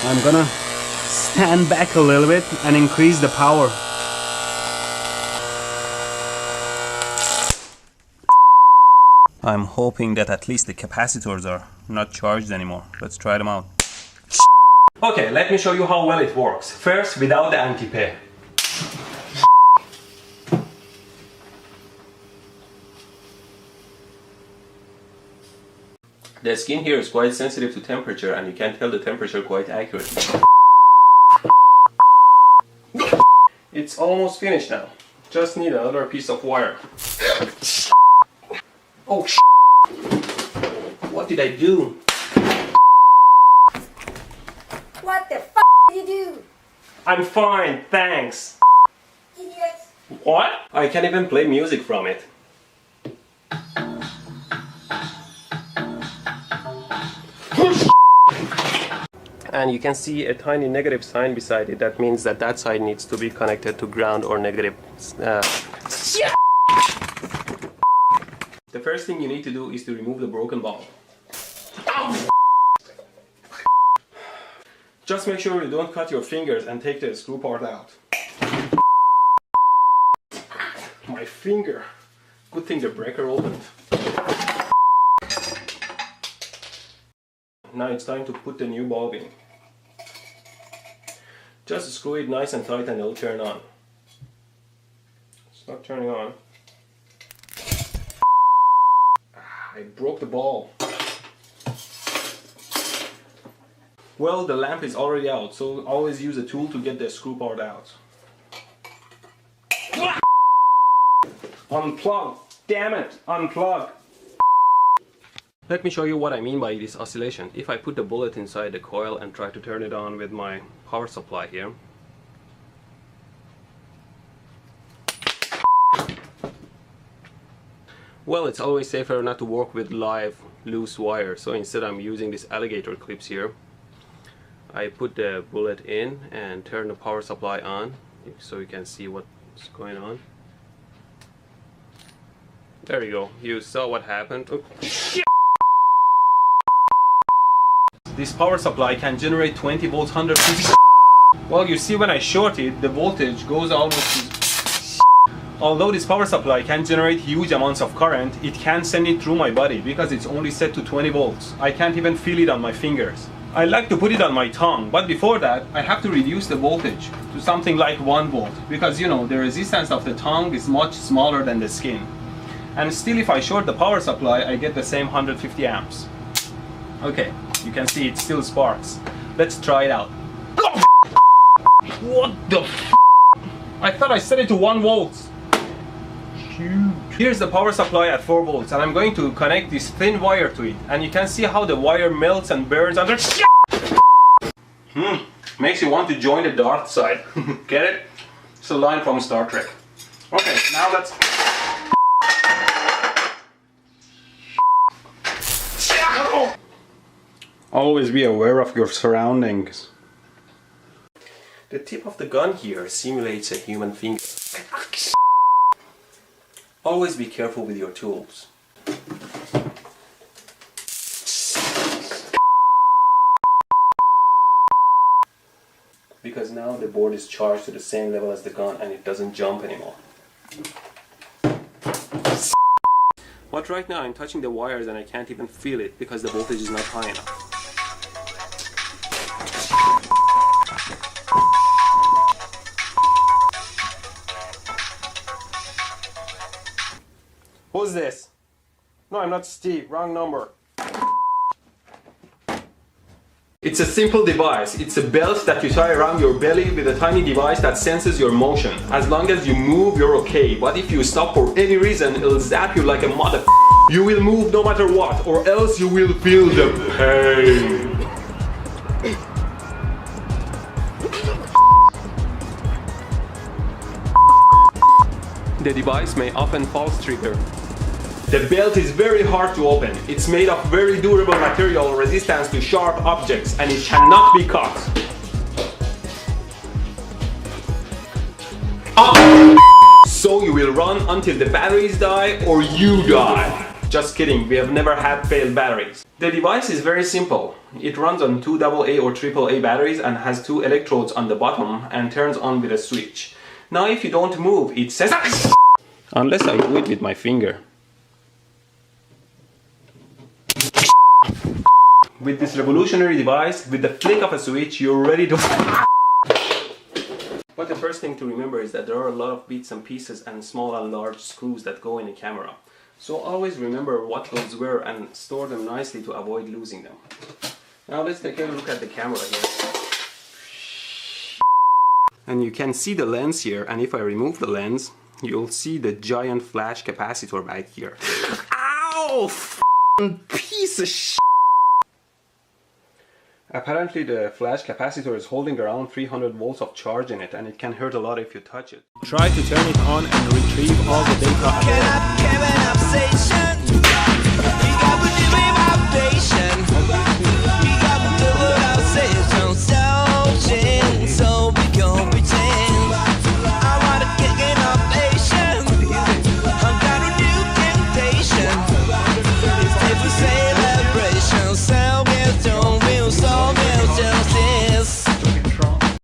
I'm gonna stand back a little bit and increase the power. I'm hoping that at least the capacitors are not charged anymore. Let's try them out. Okay, let me show you how well it works. First, without the anti-pay. The skin here is quite sensitive to temperature and you can tell the temperature quite accurately. It's almost finished now. Just need another piece of wire. Oh sh**! What did I do? What the f*** did you do? I'm fine, thanks. Idiot. What? I can't even play music from it. And you can see a tiny negative sign beside it. That means that that side needs to be connected to ground or negative. The first thing you need to do is to remove the broken ball. Just make sure you don't cut your fingers and take the screw part out. My finger. Good thing the breaker opened. Now it's time to put the new bulb in. Just screw it nice and tight and it'll turn on. It's not turning on. I broke the ball. Well, the lamp is already out, so always use a tool to get the screw part out. Unplug! Damn it! Unplug! Let me show you what I mean by this oscillation. If I put the bullet inside the coil and try to turn it on with my power supply here. Well, it's always safer not to work with live loose wire, so instead I'm using these alligator clips here. I put the bullet in and turn the power supply on so you can see what's going on. There you go, you saw what happened. Oh, shit. This power supply can generate 20 volts, 150. Well, you see when I short it, the voltage goes almost to. Although this power supply can generate huge amounts of current, it can't send it through my body because it's only set to 20 volts. I can't even feel it on my fingers. I like to put it on my tongue, but before that, I have to reduce the voltage to something like 1 volt because you know, the resistance of the tongue is much smaller than the skin. And still, if I short the power supply, I get the same 150 amps. Okay, you can see it still sparks. Let's try it out. What the f***? I thought I set it to 1 volt. Here's the power supply at 4 volts and I'm going to connect this thin wire to it. And you can see how the wire melts and burns under. Makes you want to join the dark side. Get it? It's a line from Star Trek. Okay, now let's... Always be aware of your surroundings. The tip of the gun here simulates a human finger. Always be careful with your tools. Because now the board is charged to the same level as the gun and it doesn't jump anymore. But right now I'm touching the wires and I can't even feel it because the voltage is not high enough. Who's this? No, I'm not Steve. Wrong number. It's a simple device. It's a belt that you tie around your belly with a tiny device that senses your motion. As long as you move, you're okay. But if you stop for any reason, it'll zap you like a mother. You will move no matter what, or else you will feel the pain. The device may often false trigger. The belt is very hard to open. It's made of very durable material resistant to sharp objects and it cannot be cut. So you will run until the batteries die or you die. Just kidding, we have never had failed batteries. The device is very simple. It runs on 2 AA or AAA batteries and has 2 electrodes on the bottom and turns on with a switch. Now if you don't move, it says unless I do it with my finger. With this revolutionary device, with the flick of a switch, you're ready to But the first thing to remember is that there are a lot of bits and pieces and small and large screws that go in the camera. So always remember what goes where and store them nicely to avoid losing them. Now let's take a look at the camera here. And you can see the lens here, and if I remove the lens, you'll see the giant flash capacitor back here. Ow! Piece of shit! Apparently the flash capacitor is holding around 300 volts of charge in it, and it can hurt a lot if you touch it. Try to turn it on and retrieve all the data.